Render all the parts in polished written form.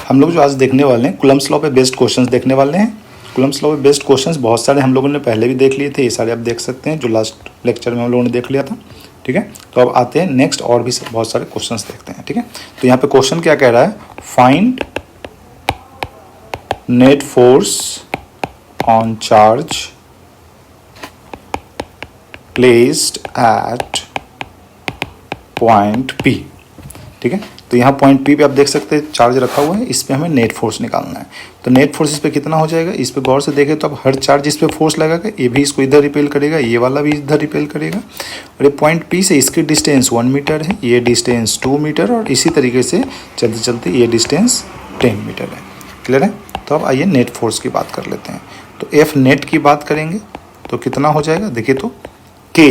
हम लोग जो आज देखने वाले हैं कूलम्ब्स लॉ पे बेस्ड क्वेश्चंस देखने वाले हैं। कूलम्ब्स लॉ पे बेस्ड क्वेश्चंस बहुत सारे हम लोगों ने पहले भी देख लिए थे, ये सारे आप देख सकते हैं जो लास्ट लेक्चर में हम लोगों ने देख लिया था। ठीक है, तो अब आते हैं नेक्स्ट और भी बहुत सारे क्वेश्चंस देखते हैं। ठीक है, तो यहाँ पे क्वेश्चन क्या कह रहा है, find net force on charge placed at point P। ठीक है, तो यहाँ पॉइंट P पे आप देख सकते हैं चार्ज रखा हुआ है, इस पे हमें नेट फोर्स निकालना है। तो नेट फोर्स इस पे कितना हो जाएगा, इस पे गौर से देखें तो अब हर चार्ज इस पे फोर्स लगाएगा, ये भी इसको इधर रिपेल करेगा, ये वाला भी इधर रिपेल करेगा, और ये पॉइंट P से इसकी डिस्टेंस 1 मीटर है, ये डिस्टेंस 2 मीटर, और इसी तरीके से चलते चलते ये डिस्टेंस 10 मीटर है। क्लियर है, तो अब आइए नेट फोर्स की बात कर लेते हैं। तो एफ नेट की बात करेंगे तो कितना हो जाएगा, देखिए तो K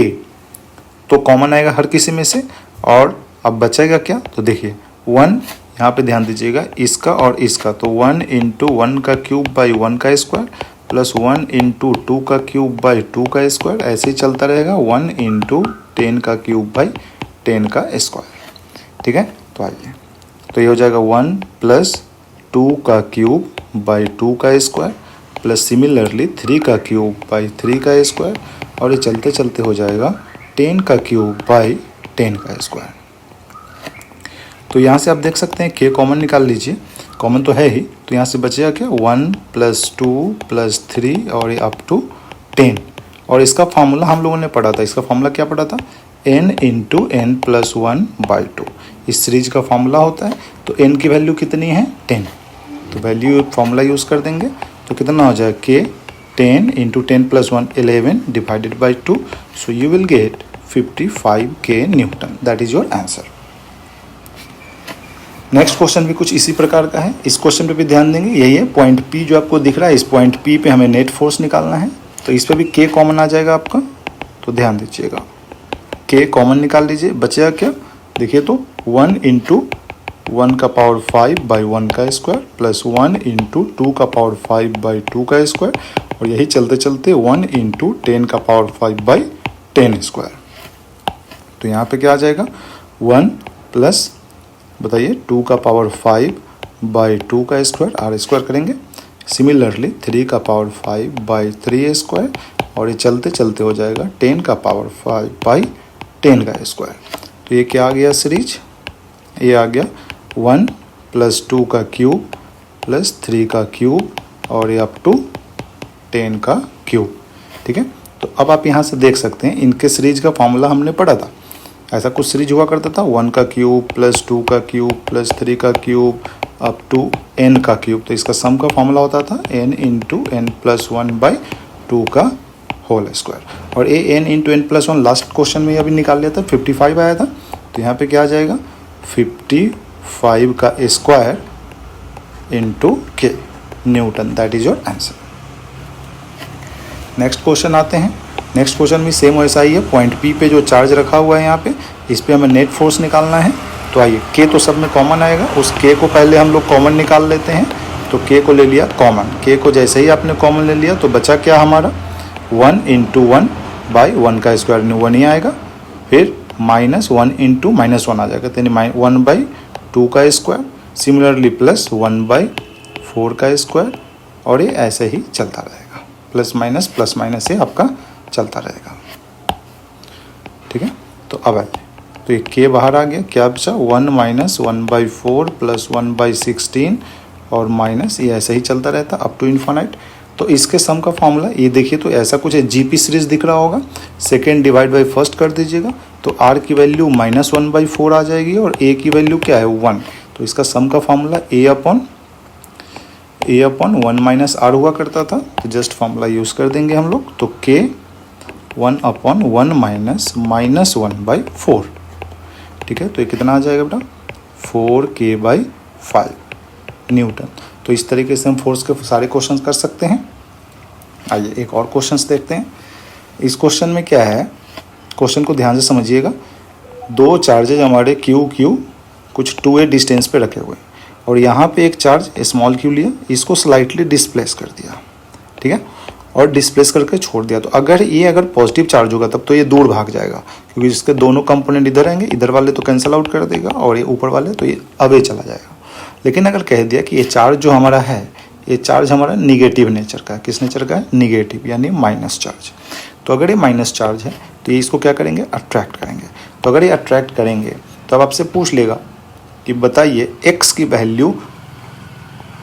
तो कॉमन आएगा हर किसी में से, और अब बचेगा क्या, तो देखिए 1, यहाँ पे ध्यान दीजिएगा, इसका और इसका, तो 1 इंटू 1 का क्यूब बाई 1 का स्क्वायर प्लस 1 इंटू 2 का क्यूब बाई 2 का स्क्वायर, ऐसे ही चलता रहेगा 1 इंटू 10 का क्यूब बाई 10 का स्क्वायर। ठीक है, तो आइए, तो ये हो जाएगा 1 प्लस 2 का क्यूब बाई 2 का स्क्वायर प्लस सिमिलरली 3 का क्यूब बाई 3 का स्क्वायर, और ये चलते चलते हो जाएगा 10 का क्यूब बाई 10 का स्क्वायर। तो यहाँ से आप देख सकते हैं K कॉमन निकाल लीजिए, कॉमन तो है ही, तो यहाँ से बचेगा क्या 1 प्लस 2 प्लस 3 और ये अप टू 10, और इसका फार्मूला हम लोगों ने पढ़ा था, इसका फार्मूला क्या पढ़ा था, n into n plus 1 by 2, इस सीरीज का फार्मूला होता है। तो n की वैल्यू कितनी है 10, तो वैल्यू फार्मूला यूज़ कर देंगे, तो कितना हो जाएगा K 10 into 10 plus 1 11 divided by 2, so you will get 55 K Newton, that is your answer. Next question भी कुछ इसी प्रकार का है, इस क्वेश्चन पे भी ध्यान देंगे, यही है पॉइंट P जो आपको दिख रहा है, इस पॉइंट P पे हमें नेट फोर्स निकालना है, तो इस पे भी K कॉमन आ जाएगा आपका, तो ध्यान दीजिएगा K कॉमन निकाल लीजिए, बचेगा क्या, देखिए तो 1 इंटू 1 का पावर 5 बाई 1 का स्क्वायर प्लस 1 इंटू 2 का पावर 5 बाई 2 का स्क्वायर, और यही चलते चलते 1 इंटू 10 का पावर 5 बाई 10 स्क्वायर। तो यहाँ पे क्या आ जाएगा 1 प्लस बताइए 2 का पावर 5 बाई 2 का स्क्वायर, आर स्क्वायर करेंगे, सिमिलरली 3 का पावर 5 बाई 3 स्क्वायर, और ये चलते चलते हो जाएगा 10 का पावर 5 बाई 10 का स्क्वायर। तो ये क्या आ गया सीरीज, ये आ गया 1 प्लस 2 का क्यूब प्लस 3 का क्यूब और ये अप टू 10 का क्यूब। ठीक है, तो अब आप यहाँ से देख सकते हैं इनके सीरीज का फॉर्मूला हमने पढ़ा था, ऐसा कुछ सीरीज हुआ करता था 1 का क्यूब प्लस 2 का क्यूब प्लस 3 का क्यूब अप टू n का क्यूब, तो इसका सम का फॉर्मूला होता था n into n plus 1 by 2 का होल स्क्वायर, और ये n into n plus 1 last question में अभी निकाल लिया था, 55 आया था, तो यहाँ पे क्या आ जाएगा 55 का square into K Newton, that is your answer. Next question आते हैं, नेक्स्ट क्वेश्चन भी सेम वैसा ही है, पॉइंट P पे जो चार्ज रखा हुआ है यहाँ पे, इस पे हमें नेट फोर्स निकालना है। तो आइए K तो सब में कॉमन आएगा, उस K को पहले हम लोग कॉमन निकाल लेते हैं। तो K को ले लिया कॉमन, K को जैसे ही आपने कॉमन ले लिया तो बचा क्या हमारा 1 इंटू 1 बाई 1 का स्क्वायर 1 ही आएगा, फिर माइनस 1 इंटू माइनस 1 आ जाएगा, तो 1 बाई 2 का स्क्वायर, सिमिलरली प्लस 1 बाई 4 का स्क्वायर, और ये ऐसे ही चलता रहेगा, प्लस माइनस से आपका चलता रहेगा। ठीक है, तो अब आइए, तो ये K बाहर आ गया, क्या बचा 1 माइनस 1 बाई 4 प्लस 1 बाई 16 और माइनस, ये ऐसे ही चलता रहता अप टू इन्फानाइट। तो इसके सम का फॉर्मूला ये देखिए, तो ऐसा कुछ है, GP सीरीज दिख रहा होगा, सेकेंड डिवाइड बाई फर्स्ट कर दीजिएगा, तो R की वैल्यू -1 बाई 4 आ जाएगी और A की वैल्यू क्या है 1, तो इसका सम का formula A upon 1 minus R हुआ करता था, तो जस्ट फॉर्मूला यूज़ कर देंगे हम लोग, तो K 1 अपॉन 1 माइनस 1 बाई 4। ठीक है, तो ये कितना आ जाएगा बेटा 4K बाई 5 न्यूटन। तो इस तरीके से हम फोर्स के सारे क्वेश्चंस कर सकते हैं। आइए एक और क्वेश्चंस देखते हैं। इस क्वेश्चन में क्या है, क्वेश्चन को ध्यान से समझिएगा, दो चार्जेज हमारे क्यू कुछ 2a डिस्टेंस पे रखे हुए, और यहाँ पे एक चार्ज स्मॉल q लिया, इसको स्लाइटली डिस्प्लेस कर दिया, ठीक है, और डिस्प्लेस करके छोड़ दिया। तो अगर पॉजिटिव चार्ज होगा तब तो ये दूर भाग जाएगा, क्योंकि इसके दोनों कंपोनेंट इधर आएंगे, इधर वाले तो कैंसिल आउट कर देगा और ये ऊपर वाले तो ये अवे चला जाएगा। लेकिन अगर कह दिया कि ये चार्ज जो हमारा है, ये चार्ज हमारा निगेटिव नेचर का है, किस नेचर का है, निगेटिव यानी माइनस चार्ज। तो अगर ये माइनस चार्ज है तो ये इसको क्या करेंगे, अट्रैक्ट करेंगे। तो अगर ये अट्रैक्ट करेंगे तो अब आपसे पूछ लेगा कि बताइए x की वैल्यू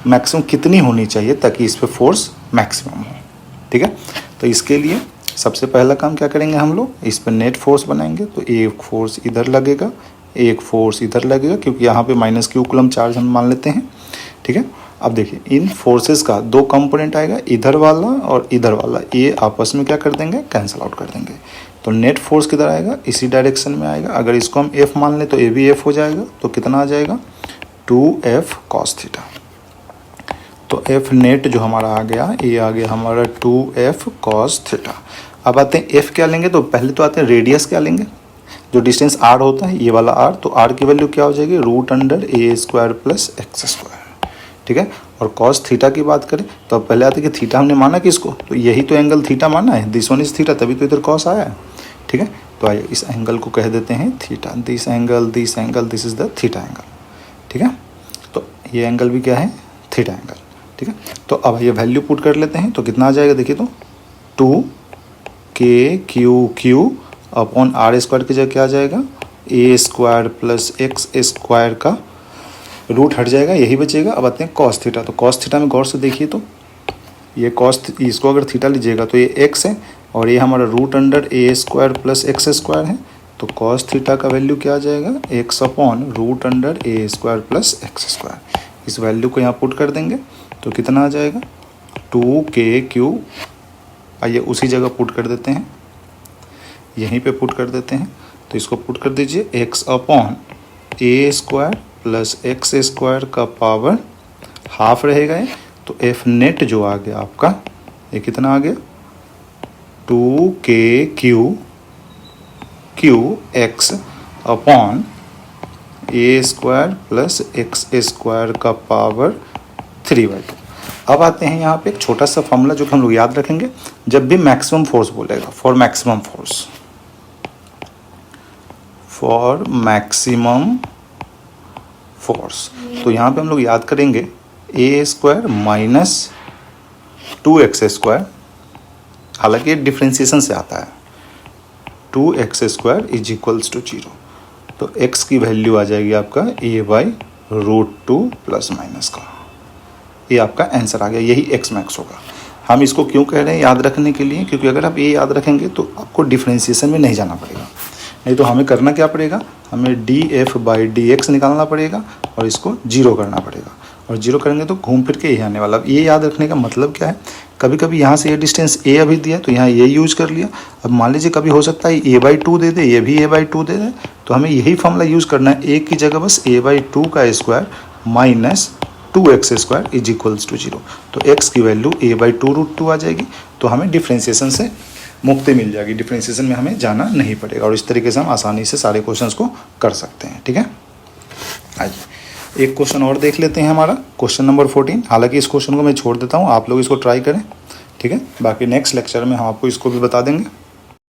मैक्सिमम कितनी होनी चाहिए ताकि इस पर फोर्स मैक्सिमम हो। ठीक है, तो इसके लिए सबसे पहला काम क्या करेंगे हम लोग, इस पर नेट फोर्स बनाएंगे। तो एक फोर्स इधर लगेगा, एक फोर्स इधर लगेगा, क्योंकि यहाँ पे माइनस क्यू कूलम चार्ज हम मान लेते हैं। ठीक है, अब देखिए इन फोर्सेस का दो कंपोनेंट आएगा, इधर वाला और इधर वाला, ये आपस में क्या कर देंगे, कैंसिल आउट कर देंगे। तो नेट फोर्स किधर आएगा, इसी डायरेक्शन में आएगा। अगर इसको हम F मान लें तो ये भी F हो जाएगा। तो कितना आ जाएगा, 2F cos थीटा। तो F नेट जो हमारा आ गया, ये आ गया हमारा 2F cos थीटा। अब आते हैं F क्या लेंगे, तो पहले तो आते हैं रेडियस क्या लेंगे, जो डिस्टेंस R होता है, ये वाला R। तो R की वैल्यू क्या हो जाएगी, √a² + x²। ठीक है, और कॉस थीटा की बात करें तो अब पहले आते कि थीटा हमने माना किसको, तो यही तो एंगल थीटा माना है, दिस वन इज थीटा, तभी तो इधर कॉस आया है। ठीक है, तो आइए इस एंगल को कह देते हैं theta, this angle, this is the theta angle. ठीक है, तो ये एंगल भी क्या है, थीटा एंगल। ठीक है, तो अब ये वैल्यू पुट कर लेते हैं। तो कितना आ जाएगा, देखिए तो 2kq अपॉन r² की जगह क्या आ जाएगा, a² + x² का रूट हट जाएगा, यही बचेगा। अब आते हैं कॉस थीटा। तो कॉस थीटा में गौर से देखिए तो ये कॉस, इसको अगर थीटा लीजिएगा तो ये x है और ये हमारा √a² + x² है। तो कॉस थीटा का वैल्यू क्या आ जाएगा, x अपॉन √a² + x²। इस वैल्यू को यहाँ पुट कर देंगे तो कितना आ जाएगा, 2kq। आइए उसी जगह पुट कर देते हैं, यहीं पे पुट कर देते हैं। तो इसको पुट कर दीजिए, x अपॉन a² + x² का पावर हाफ रहेगा ये। तो F नेट जो आ गया आपका, ये कितना आ गया, 2kq x upon a² + x² का पावर 3/2। अब आते हैं यहाँ पे एक छोटा सा फॉर्मूला जो कि हम लोग याद रखेंगे जब भी मैक्सिमम फोर्स बोलेगा, फॉर मैक्सिमम फोर्स। तो यहाँ पे हम लोग याद करेंगे a² - 2x², हालांकि डिफ्रेंसिएशन से आता है, 2x² = 0। तो x की वैल्यू आ जाएगी आपका a/√2 ± का। ये आपका आंसर आ गया, यही x मैक्स होगा। हम इसको क्यों कह रहे हैं याद रखने के लिए, क्योंकि अगर आप ये याद रखेंगे तो आपको डिफ्रेंसिएशन में नहीं जाना पड़ेगा। नहीं तो हमें करना क्या पड़ेगा, हमें dF/dx निकालना पड़ेगा और इसको 0 करना पड़ेगा, और 0 करेंगे तो घूम फिर के यही आने वाला। अब ये याद रखने का मतलब क्या है, कभी कभी यहाँ से ये डिस्टेंस a अभी दिया तो यहाँ ये यूज कर लिया। अब मान लीजिए कभी हो सकता है a/2 दे दे, ये भी a/2 दे दे, तो हमें यही फॉर्मूला यूज़ करना है, a की जगह बस a/2 का स्क्वायर माइनस 2x² = 0। तो x की वैल्यू a/2√2 आ जाएगी। तो हमें डिफ्रेंसिएशन से मुक्ति मिल जाएगी, डिफ्रेंसिएशन में हमें जाना नहीं पड़ेगा, और इस तरीके से हम आसानी से सारे क्वेश्चंस को कर सकते हैं। ठीक है, आइए एक क्वेश्चन और देख लेते हैं, हमारा क्वेश्चन नंबर 14। हालांकि इस क्वेश्चन को मैं छोड़ देता हूँ, आप लोग इसको ट्राई करें। ठीक है, बाकी नेक्स्ट लेक्चर में हम आपको इसको भी बता देंगे।